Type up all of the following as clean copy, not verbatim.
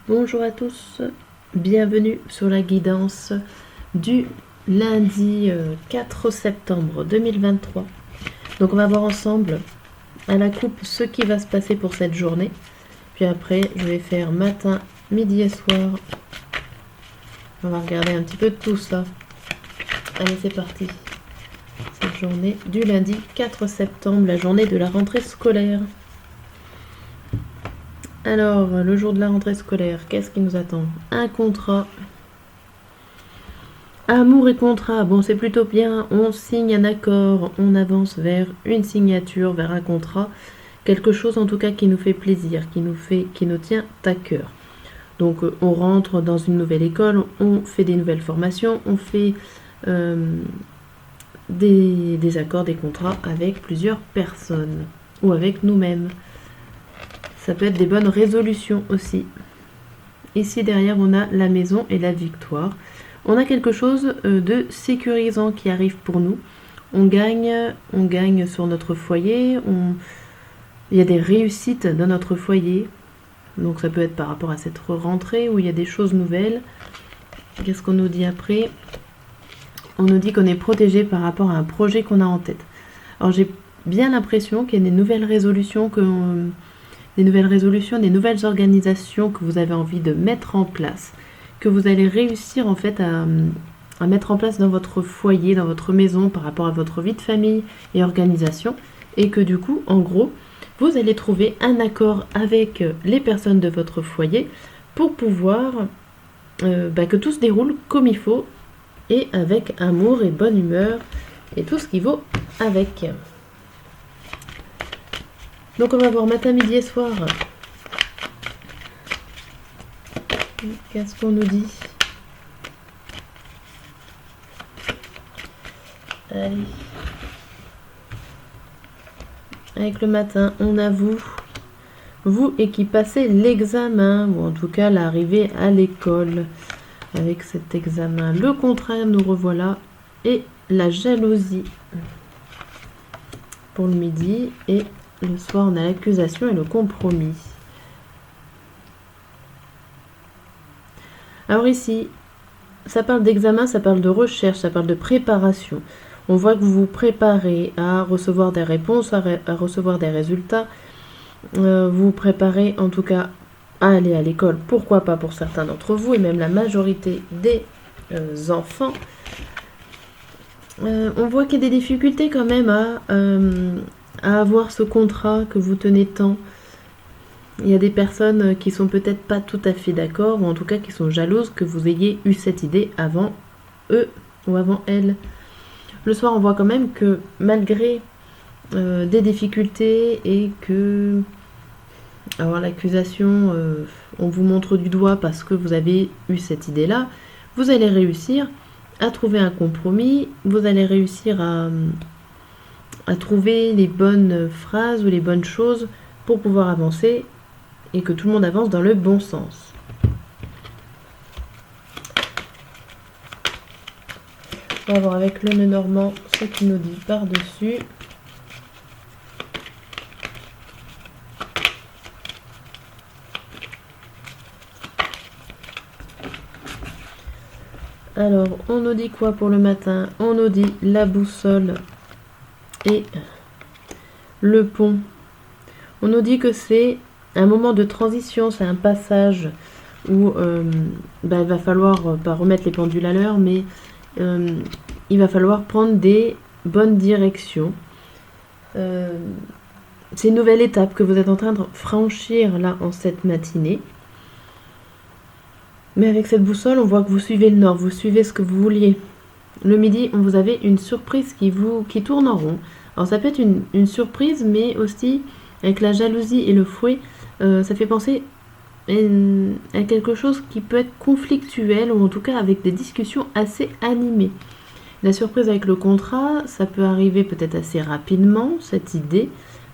Bonjour à tous, bienvenue sur la guidance du lundi 4 septembre 2023. Donc on va voir ensemble à la coupe ce qui va se passer pour cette journée. Puis après je vais faire matin, midi et soir. On va regarder un petit peu tout ça. Allez, c'est parti. Cette journée du lundi 4 septembre, la journée de la rentrée scolaire. Alors, le jour de la rentrée scolaire, qu'est-ce qui nous attend? Un contrat. Amour et contrat, bon c'est plutôt bien, on signe un accord, on avance vers une signature, vers un contrat, quelque chose en tout cas qui nous fait plaisir, qui nous tient à cœur. Donc on rentre dans une nouvelle école, on fait des nouvelles formations, on fait des accords, des contrats avec plusieurs personnes ou avec nous-mêmes. Ça peut être des bonnes résolutions aussi. Ici derrière on a la maison et la victoire. On a quelque chose de sécurisant qui arrive pour nous. On gagne sur notre foyer. Il y a des réussites dans notre foyer. Donc ça peut être par rapport à cette rentrée où il y a des choses nouvelles. Qu'est-ce qu'on nous dit après? On nous dit qu'on est protégé par rapport à un projet qu'on a en tête. Alors j'ai bien l'impression qu'il y a des nouvelles résolutions, des nouvelles organisations que vous avez envie de mettre en place, que vous allez réussir en fait à mettre en place dans votre foyer, dans votre maison, par rapport à votre vie de famille et organisation, et que du coup, en gros, vous allez trouver un accord avec les personnes de votre foyer pour pouvoir que tout se déroule comme il faut, et avec amour et bonne humeur, et tout ce qui vaut avec. Donc on va voir matin, midi et soir. Qu'est-ce qu'on nous dit? Allez. Avec le matin, on a vous et qui passez l'examen, ou en tout cas l'arrivée à l'école avec cet examen. Le contraire, nous revoilà, et la jalousie pour le midi, et le soir on a l'accusation et le compromis. Alors ici, ça parle d'examen, ça parle de recherche, ça parle de préparation. On voit que vous vous préparez à recevoir des réponses, à recevoir des résultats. Vous vous préparez en tout cas à aller à l'école, pourquoi pas pour certains d'entre vous, et même la majorité des enfants. On voit qu'il y a des difficultés quand même à avoir ce contrat que vous tenez tant. Il y a des personnes qui sont peut-être pas tout à fait d'accord, ou en tout cas qui sont jalouses que vous ayez eu cette idée avant eux ou avant elles. Le soir, on voit quand même que malgré des difficultés et que avoir l'accusation, on vous montre du doigt parce que vous avez eu cette idée-là, vous allez réussir à trouver un compromis, vous allez réussir à trouver les bonnes phrases ou les bonnes choses pour pouvoir avancer et que tout le monde avance dans le bon sens. On va voir avec le Lenormand ce qu'il nous dit par-dessus. Alors, on nous dit quoi pour le matin? On nous dit la boussole et le pont. On nous dit que c'est un moment de transition, c'est un passage où il va falloir pas remettre les pendules à l'heure, mais il va falloir prendre des bonnes directions. C'est une nouvelle étape que vous êtes en train de franchir là en cette matinée. Mais avec cette boussole, on voit que vous suivez le nord, vous suivez ce que vous vouliez. Le midi, vous avez une surprise qui tourne en rond. Alors ça peut être une surprise, mais aussi avec la jalousie et le fouet, ça fait penser à quelque chose qui peut être conflictuel, ou en tout cas avec des discussions assez animées. La surprise avec le contrat, ça peut arriver peut-être assez rapidement, cette idée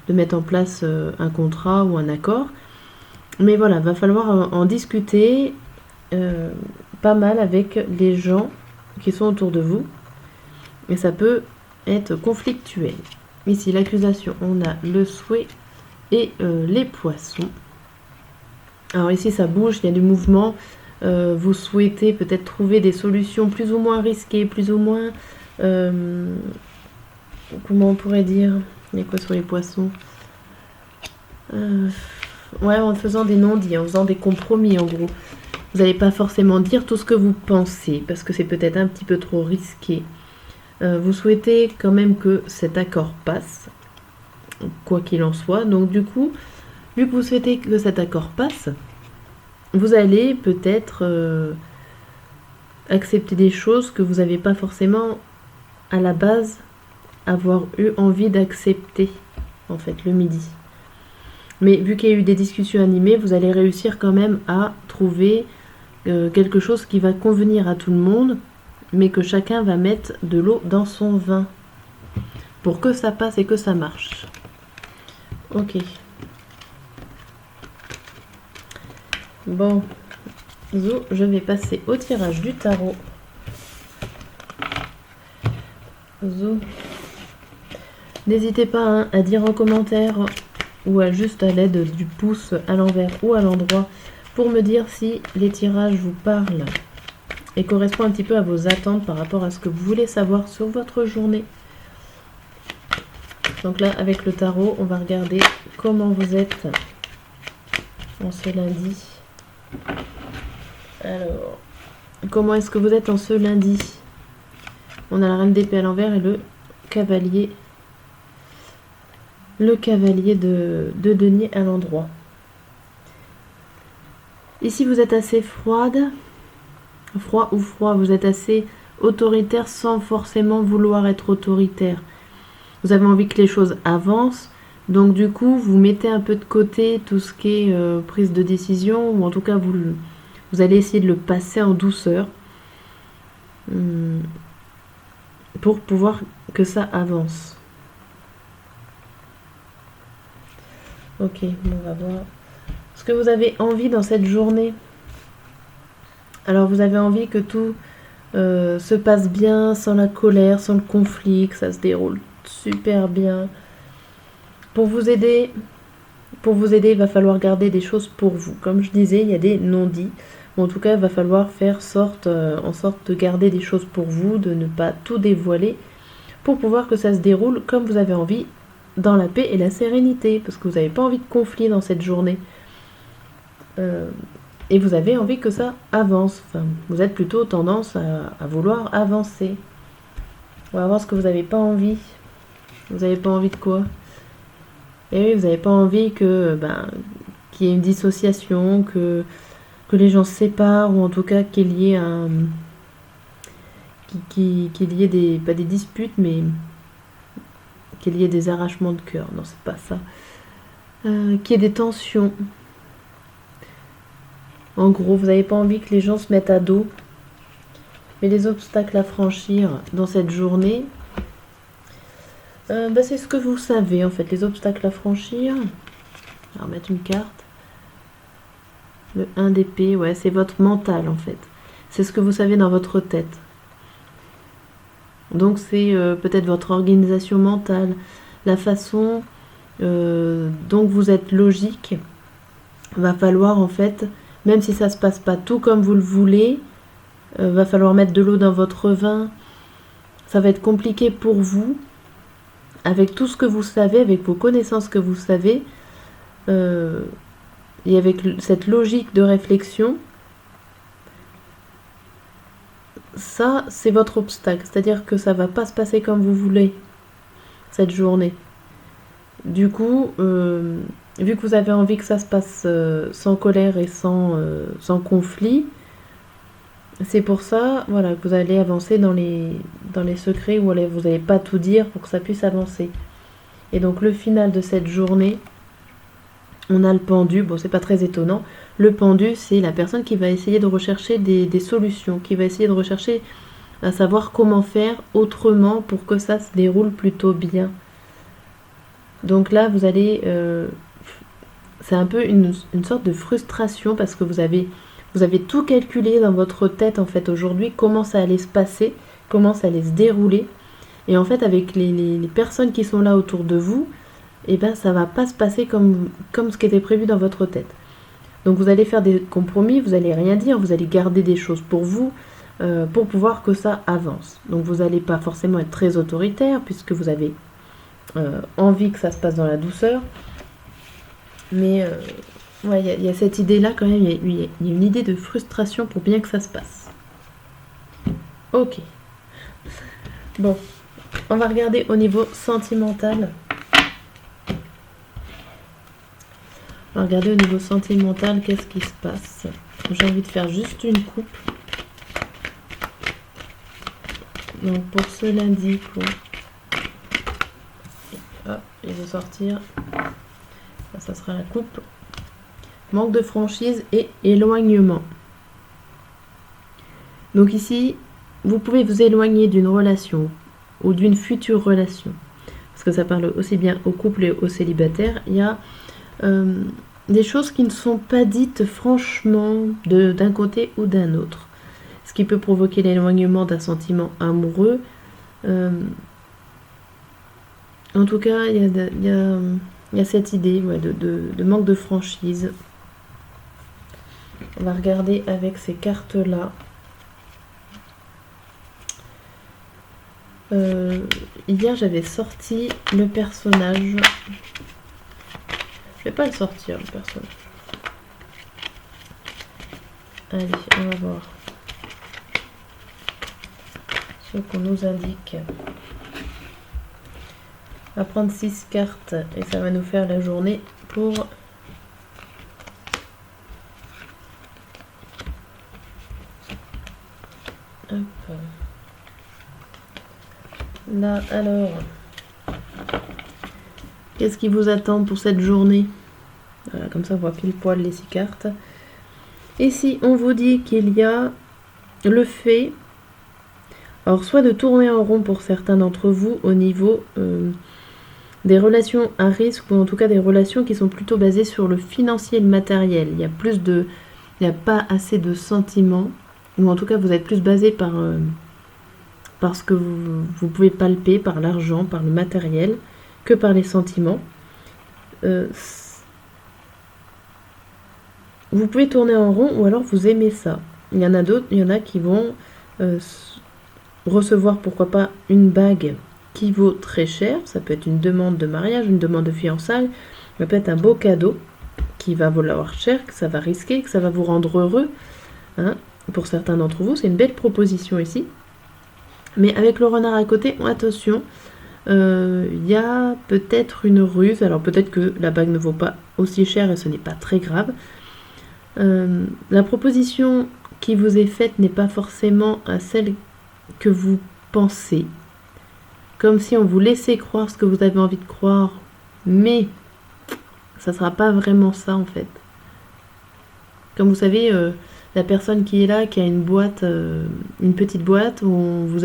de mettre en place un contrat ou un accord. Mais voilà, va falloir en discuter pas mal avec les gens qui sont autour de vous. Et ça peut être conflictuel. Ici, l'accusation, on a le souhait et les poissons. Alors ici ça bouge, il y a du mouvement. Vous souhaitez peut-être trouver des solutions plus ou moins risquées, plus ou moins... comment on pourrait dire? Il y a quoi sur les poissons? Ouais, en faisant des non-dits, en faisant des compromis en gros. Vous n'allez pas forcément dire tout ce que vous pensez, parce que c'est peut-être un petit peu trop risqué. Vous souhaitez quand même que cet accord passe, quoi qu'il en soit. Donc du coup, vu que vous souhaitez que cet accord passe, vous allez peut-être accepter des choses que vous n'avez pas forcément à la base avoir eu envie d'accepter, en fait, le midi. Mais vu qu'il y a eu des discussions animées, vous allez réussir quand même à trouver quelque chose qui va convenir à tout le monde, mais que chacun va mettre de l'eau dans son vin pour que ça passe et que ça marche. Ok. Bon, Zo, je vais passer au tirage du tarot. Zo, n'hésitez pas hein, à dire en commentaire ou à juste à l'aide du pouce à l'envers ou à l'endroit pour me dire si les tirages vous parlent et correspondent un petit peu à vos attentes par rapport à ce que vous voulez savoir sur votre journée. Donc là, avec le tarot, on va regarder comment vous êtes en ce lundi. Alors, comment est-ce que vous êtes en ce lundi? On a la reine d'épée à l'envers et le cavalier. Le cavalier de denier à l'endroit. Ici, vous êtes assez froid ou froid. Vous êtes assez autoritaire sans forcément vouloir être autoritaire. Vous avez envie que les choses avancent. Donc du coup, vous mettez un peu de côté tout ce qui est prise de décision. Ou en tout cas, vous allez essayer de le passer en douceur. Pour pouvoir que ça avance. Ok, on va voir ce que vous avez envie dans cette journée. Alors vous avez envie que tout se passe bien, sans la colère, sans le conflit, que ça se déroule super bien. Pour vous aider, il va falloir garder des choses pour vous. Comme je disais, il y a des non-dits. En tout cas, il va falloir faire en sorte de garder des choses pour vous, de ne pas tout dévoiler, pour pouvoir que ça se déroule comme vous avez envie, dans la paix et la sérénité, parce que vous n'avez pas envie de conflit dans cette journée. Et vous avez envie que ça avance. Enfin, vous êtes plutôt tendance à vouloir avancer. On va voir ce que vous n'avez pas envie. Vous n'avez pas envie de quoi? Et oui, vous n'avez pas envie qu'il y ait une dissociation, que les gens se séparent, ou en tout cas qu'il y ait pas des disputes, mais qu'il y ait des arrachements de cœur. Non, c'est pas ça. Qu'il y ait des tensions. En gros, vous n'avez pas envie que les gens se mettent à dos. Mais les obstacles à franchir dans cette journée, c'est ce que vous savez en fait. Les obstacles à franchir. On va mettre une carte. Le 1 d'épée, ouais, c'est votre mental en fait. C'est ce que vous savez dans votre tête. Donc c'est peut-être votre organisation mentale, la façon dont vous êtes logique. Va falloir en fait, même si ça se passe pas tout comme vous le voulez, va falloir mettre de l'eau dans votre vin. Ça va être compliqué pour vous, avec tout ce que vous savez, avec vos connaissances que vous savez, et avec cette logique de réflexion. Ça, c'est votre obstacle. C'est-à-dire que ça va pas se passer comme vous voulez, cette journée. Du coup, vu que vous avez envie que ça se passe sans colère et sans conflit, c'est pour ça voilà, que vous allez avancer dans les secrets, où vous n'allez pas tout dire pour que ça puisse avancer. Et donc le final de cette journée, on a le pendu. Bon, c'est pas très étonnant. Le pendu, c'est la personne qui va essayer de rechercher des solutions, qui va essayer de rechercher à savoir comment faire autrement pour que ça se déroule plutôt bien. Donc là, vous allez... c'est un peu une sorte de frustration, parce que vous avez tout calculé dans votre tête, en fait, aujourd'hui, comment ça allait se passer, comment ça allait se dérouler. Et en fait, avec les personnes qui sont là autour de vous, ça va pas se passer comme ce qui était prévu dans votre tête. Donc vous allez faire des compromis, vous allez rien dire, vous allez garder des choses pour vous, pour pouvoir que ça avance. Donc vous n'allez pas forcément être très autoritaire, puisque vous avez envie que ça se passe dans la douceur. Mais ouais, il y a cette idée-là quand même, il y a une idée de frustration pour bien que ça se passe. Ok. Bon, on va regarder au niveau sentimental. On va regarder au niveau sentimental, qu'est-ce qui se passe. J'ai envie de faire juste une coupe. Donc pour ce lundi, hop, il va sortir. Ça sera la coupe. Manque de franchise et éloignement. Donc ici, vous pouvez vous éloigner d'une relation ou d'une future relation. Parce que ça parle aussi bien aux couples et aux célibataires. Il y a des choses qui ne sont pas dites franchement d'un côté ou d'un autre. Ce qui peut provoquer l'éloignement d'un sentiment amoureux. En tout cas, il y a cette idée de manque de franchise. On va regarder avec ces cartes-là. Hier, j'avais sorti le personnage. Je vais pas le sortir, le personnage. Allez, on va voir ce qu'on nous indique. On va prendre 6 cartes et ça va nous faire la journée pour... Hop. Là, alors, qu'est-ce qui vous attend pour cette journée? Voilà, comme ça on voit pile poil les 6 cartes. Et si on vous dit qu'il y a le fait, alors soit de tourner en rond pour certains d'entre vous au niveau des relations à risque, ou en tout cas des relations qui sont plutôt basées sur le financier et le matériel. Il n'y a pas assez de sentiments, ou en tout cas vous êtes plus basé par ce que vous pouvez palper, par l'argent, par le matériel, que par les sentiments. Vous pouvez tourner en rond ou alors vous aimez ça. Il y en a d'autres, il y en a qui vont recevoir pourquoi pas une bague qui vaut très cher. Ça peut être une demande de mariage, une demande de fiançailles. Ça peut être un beau cadeau qui va valoir cher, que ça va risquer, que ça va vous rendre heureux. Hein. Pour certains d'entre vous, c'est une belle proposition ici. Mais avec le renard à côté, attention, il y a peut-être une ruse. Alors peut-être que la bague ne vaut pas aussi cher et ce n'est pas très grave. La proposition qui vous est faite n'est pas forcément à celle que vous pensez. Comme si on vous laissait croire ce que vous avez envie de croire, mais ça ne sera pas vraiment ça en fait. Comme vous savez, la personne qui est là, qui a une boîte, une petite boîte, où vous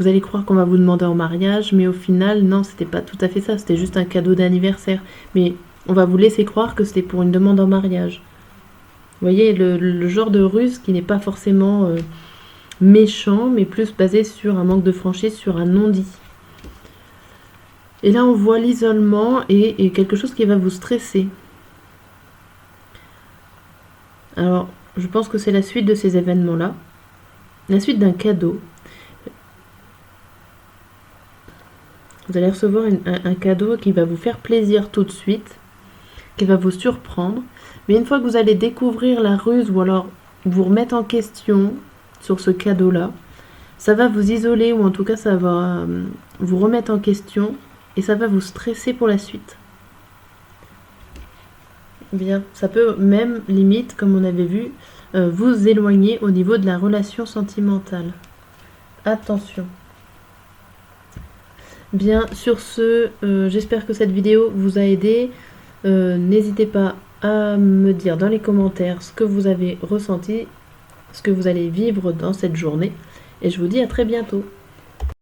allez croire qu'on va vous demander en mariage, mais au final, non, c'était pas tout à fait ça, c'était juste un cadeau d'anniversaire. Mais on va vous laisser croire que c'était pour une demande en mariage. Vous voyez, le genre de ruse qui n'est pas forcément méchant, mais plus basé sur un manque de franchise, sur un non-dit. Et là, on voit l'isolement et quelque chose qui va vous stresser. Alors, je pense que c'est la suite de ces événements-là. La suite d'un cadeau. Vous allez recevoir un cadeau qui va vous faire plaisir tout de suite, qui va vous surprendre. Mais une fois que vous allez découvrir la ruse ou alors vous remettre en question sur ce cadeau-là, ça va vous isoler ou en tout cas ça va vous remettre en question et ça va vous stresser pour la suite. Bien, ça peut même limite, comme on avait vu, vous éloigner au niveau de la relation sentimentale. Attention. Bien, sur ce, j'espère que cette vidéo vous a aidé. N'hésitez pas à me dire dans les commentaires ce que vous avez ressenti, ce que vous allez vivre dans cette journée. Et je vous dis à très bientôt.